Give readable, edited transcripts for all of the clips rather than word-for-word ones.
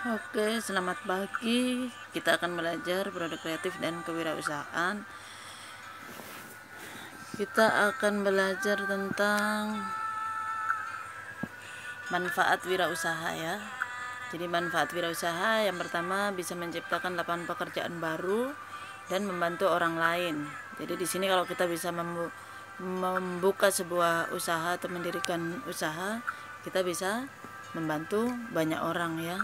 Oke, selamat pagi. Kita akan belajar produk kreatif dan kewirausahaan. Kita akan belajar tentang manfaat wirausaha ya. Jadi manfaat wirausaha yang pertama bisa menciptakan lapangan pekerjaan baru dan membantu orang lain. Jadi di sini kalau kita bisa membuka sebuah usaha atau mendirikan usaha, kita bisa membantu banyak orang ya.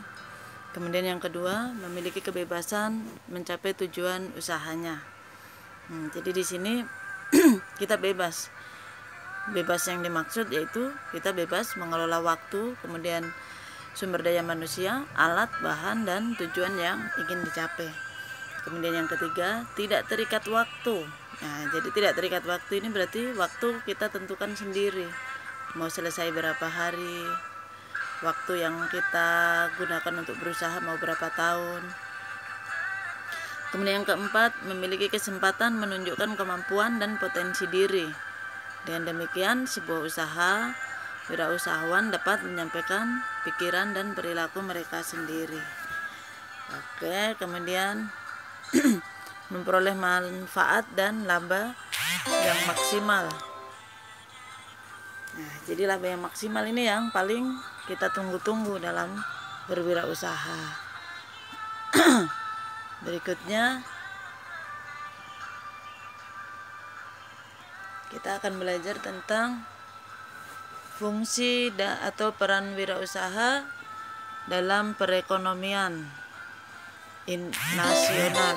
Kemudian yang kedua, memiliki kebebasan mencapai tujuan usahanya. Jadi di sini kita bebas. Bebas yang dimaksud yaitu kita bebas mengelola waktu, kemudian sumber daya manusia, alat, bahan, dan tujuan yang ingin dicapai. Kemudian yang ketiga, tidak terikat waktu. Nah, jadi tidak terikat waktu ini berarti waktu kita tentukan sendiri. Mau selesai berapa hari, waktu yang kita gunakan untuk berusaha mau berapa tahun. Kemudian yang keempat, memiliki kesempatan menunjukkan kemampuan dan potensi diri. Dengan demikian, sebuah usaha, wirausahawan dapat menyampaikan pikiran dan perilaku mereka sendiri. Oke, kemudian memperoleh manfaat dan laba yang maksimal. Nah, jadi laba yang maksimal ini yang paling kita tunggu-tunggu dalam berwirausaha. Berikutnya kita akan belajar tentang fungsi atau peran wirausaha dalam perekonomian nasional.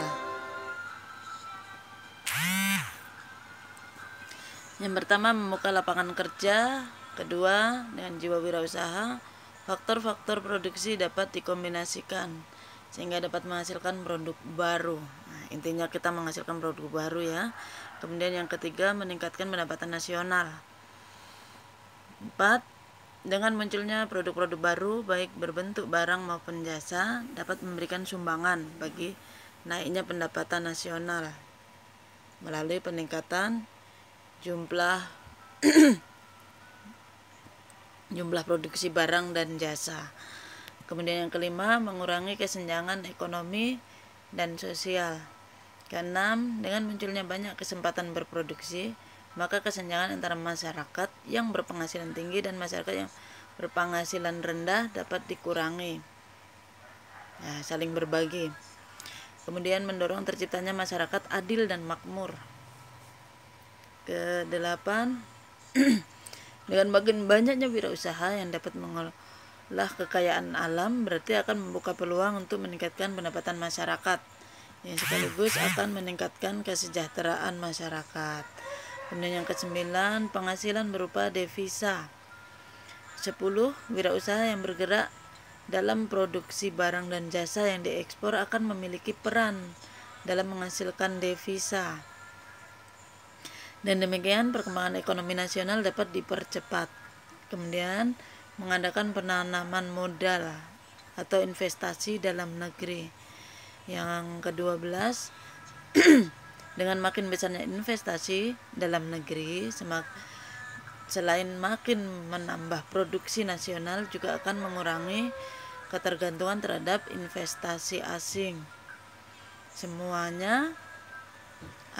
Yang pertama, membuka lapangan kerja. Kedua, dengan jiwa wirausaha, faktor-faktor produksi dapat dikombinasikan sehingga dapat menghasilkan produk baru. Nah, intinya kita menghasilkan produk baru ya. Kemudian yang ketiga, meningkatkan pendapatan nasional. 4. Dengan munculnya produk-produk baru baik berbentuk barang maupun jasa dapat memberikan sumbangan bagi naiknya pendapatan nasional melalui peningkatan jumlah produksi barang dan jasa. Kemudian yang kelima, mengurangi kesenjangan ekonomi dan sosial. Keenam, dengan munculnya banyak kesempatan berproduksi, maka kesenjangan antara masyarakat yang berpenghasilan tinggi dan masyarakat yang berpenghasilan rendah dapat dikurangi. Nah, saling berbagi. Kemudian mendorong terciptanya masyarakat adil dan makmur. Kedelapan, dengan makin banyaknya wirausaha yang dapat mengolah kekayaan alam berarti akan membuka peluang untuk meningkatkan pendapatan masyarakat yang sekaligus akan meningkatkan kesejahteraan masyarakat. Kemudian yang ke-9, penghasilan berupa devisa. 10, wirausaha yang bergerak dalam produksi barang dan jasa yang diekspor akan memiliki peran dalam menghasilkan devisa. Dan demikian perkembangan ekonomi nasional dapat dipercepat. Kemudian mengadakan penanaman modal atau investasi dalam negeri. Yang ke-12, dengan makin besarnya investasi dalam negeri, selain makin menambah produksi nasional juga akan mengurangi ketergantungan terhadap investasi asing. Semuanya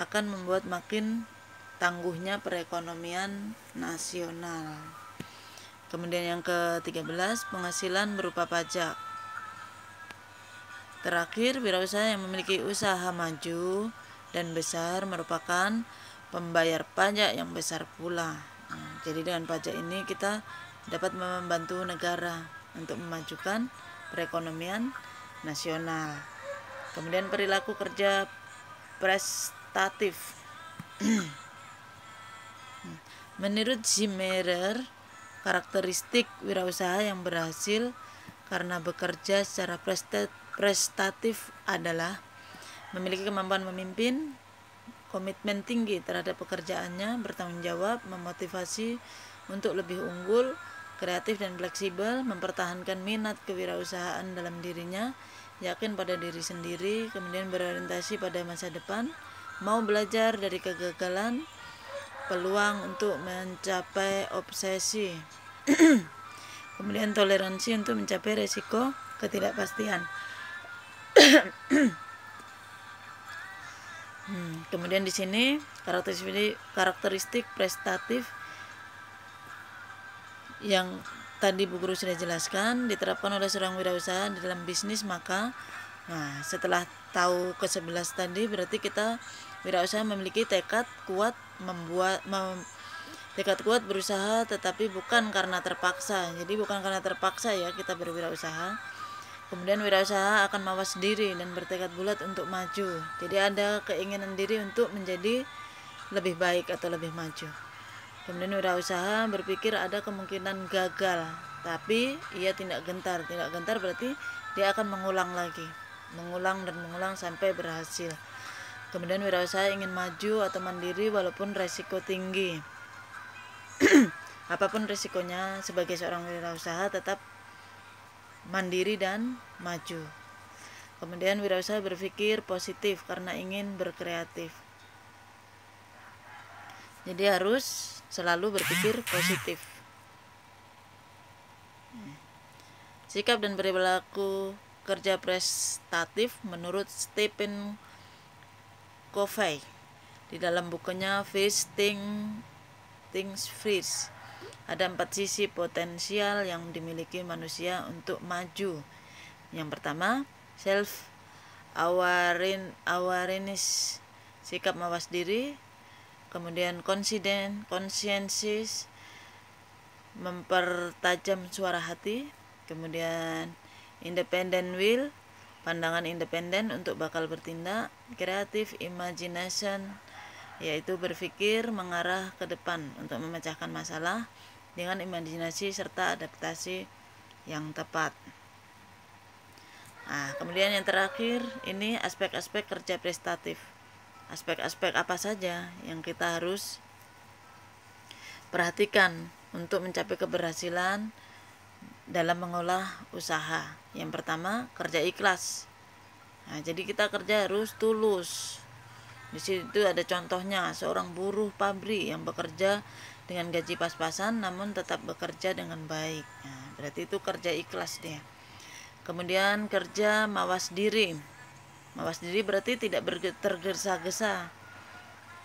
akan membuat makin tangguhnya perekonomian nasional. Kemudian yang ke-13, penghasilan berupa pajak. Terakhir, wirausaha yang memiliki usaha maju dan besar merupakan pembayar pajak yang besar pula. Jadi dengan pajak ini kita dapat membantu negara untuk memajukan perekonomian nasional. Kemudian perilaku kerja prestatif. Menurut Zimmerer, karakteristik wirausaha yang berhasil karena bekerja secara prestatif adalah memiliki kemampuan memimpin, komitmen tinggi terhadap pekerjaannya, bertanggung jawab, memotivasi untuk lebih unggul, kreatif dan fleksibel, mempertahankan minat kewirausahaan dalam dirinya, yakin pada diri sendiri, kemudian berorientasi pada masa depan, mau belajar dari kegagalan, peluang untuk mencapai obsesi Kemudian toleransi untuk mencapai resiko ketidakpastian. Kemudian di sini karakteristik prestatif yang tadi Bu Guru sudah jelaskan diterapkan oleh seorang wirausaha dalam bisnis. Maka setelah tahu ke-11 tadi, berarti kita wirausaha memiliki tekad kuat berusaha, tetapi bukan karena terpaksa. Jadi bukan karena terpaksa ya kita berwirausaha. Kemudian wirausaha akan mawas diri dan bertekad bulat untuk maju. Jadi ada keinginan diri untuk menjadi lebih baik atau lebih maju. Kemudian wirausaha berpikir ada kemungkinan gagal, tapi ia tidak gentar. Tidak gentar berarti dia akan mengulang lagi, mengulang sampai berhasil. Kemudian wirausaha ingin maju atau mandiri walaupun resiko tinggi. Apapun resikonya, sebagai seorang wirausaha tetap mandiri dan maju. Kemudian wirausaha berpikir positif karena ingin berkreatif. Jadi harus selalu berpikir positif. Sikap dan perilaku kerja prestatif menurut Stephen Covey di dalam bukunya First Things First. Ada 4 sisi potensial yang dimiliki manusia untuk maju. Yang pertama, self awareness, sikap mawas diri. Kemudian conscientious, mempertajam suara hati. Kemudian independent will, pandangan independen untuk bakal bertindak. Creative imagination, yaitu berpikir mengarah ke depan untuk memecahkan masalah dengan imajinasi serta adaptasi yang tepat. Kemudian yang terakhir ini aspek-aspek kerja prestatif. Aspek-aspek apa saja yang kita harus perhatikan untuk mencapai keberhasilan dalam mengolah usaha. Yang pertama, kerja ikhlas. Jadi kita kerja harus tulus. Di situ ada contohnya, seorang buruh pabrik yang bekerja dengan gaji pas-pasan namun tetap bekerja dengan baik. Berarti itu kerja ikhlas dia. Kemudian kerja mawas diri. Mawas diri berarti tidak tergesa-gesa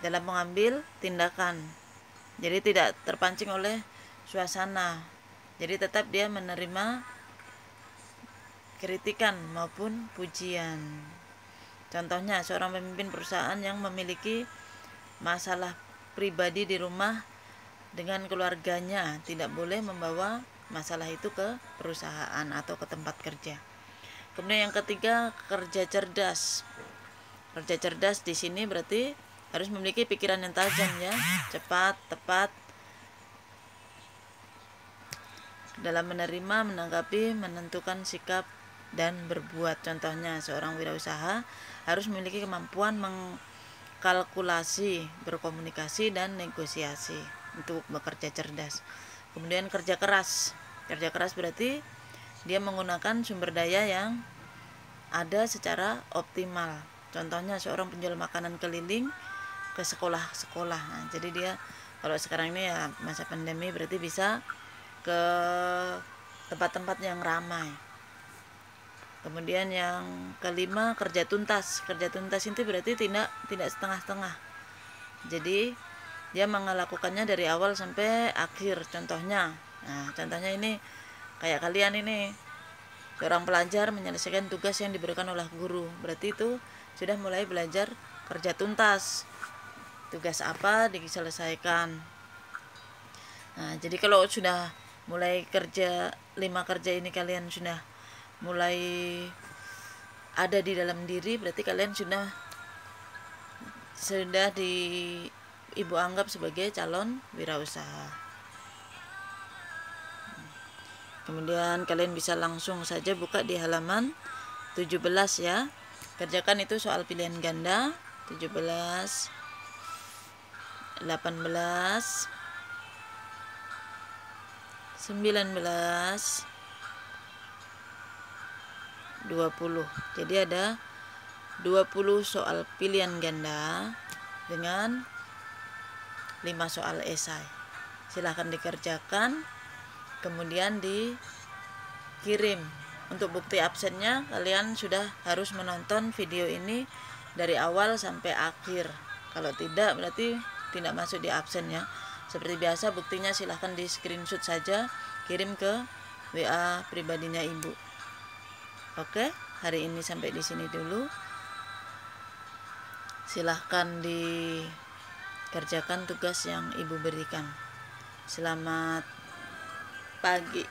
dalam mengambil tindakan. Jadi tidak terpancing oleh suasana. Jadi tetap dia menerima kritikan maupun pujian. Contohnya, seorang pemimpin perusahaan yang memiliki masalah pribadi di rumah dengan keluarganya tidak boleh membawa masalah itu ke perusahaan atau ke tempat kerja. Kemudian yang ketiga, kerja cerdas. Kerja cerdas di sini berarti harus memiliki pikiran yang tajam ya, cepat, tepat dalam menerima, menanggapi, menentukan sikap dan berbuat. Contohnya, seorang wirausaha harus memiliki kemampuan mengkalkulasi, berkomunikasi dan negosiasi untuk bekerja cerdas. Kemudian kerja keras. Kerja keras berarti dia menggunakan sumber daya yang ada secara optimal. Contohnya seorang penjual makanan keliling ke sekolah-sekolah. Jadi dia kalau sekarang ini ya masa pandemi berarti bisa ke tempat-tempat yang ramai. Kemudian yang kelima, kerja tuntas. Kerja tuntas itu berarti tidak setengah-setengah. Jadi dia melakukannya dari awal sampai akhir. Contohnya ini kayak kalian ini, seorang pelajar menyelesaikan tugas yang diberikan oleh guru. Berarti itu sudah mulai belajar kerja tuntas. Tugas apa diselesaikan. Jadi kalau sudah mulai kerja 5 kerja ini kalian sudah mulai ada di dalam diri, berarti kalian sudah ibu anggap sebagai calon wirausaha. Kemudian kalian bisa langsung saja buka di halaman 17 ya. Kerjakan itu soal pilihan ganda 17, 18, 19. 20. Jadi ada 20 soal pilihan ganda dengan 5 soal esai. Silahkan dikerjakan kemudian dikirim. Untuk bukti absennya kalian sudah harus menonton video ini dari awal sampai akhir. Kalau tidak berarti tidak masuk di absen ya. Seperti biasa, buktinya silahkan di screenshot saja, kirim ke WA pribadinya ibu. Oke, hari ini sampai di sini dulu. Silahkan dikerjakan tugas yang ibu berikan. Selamat pagi.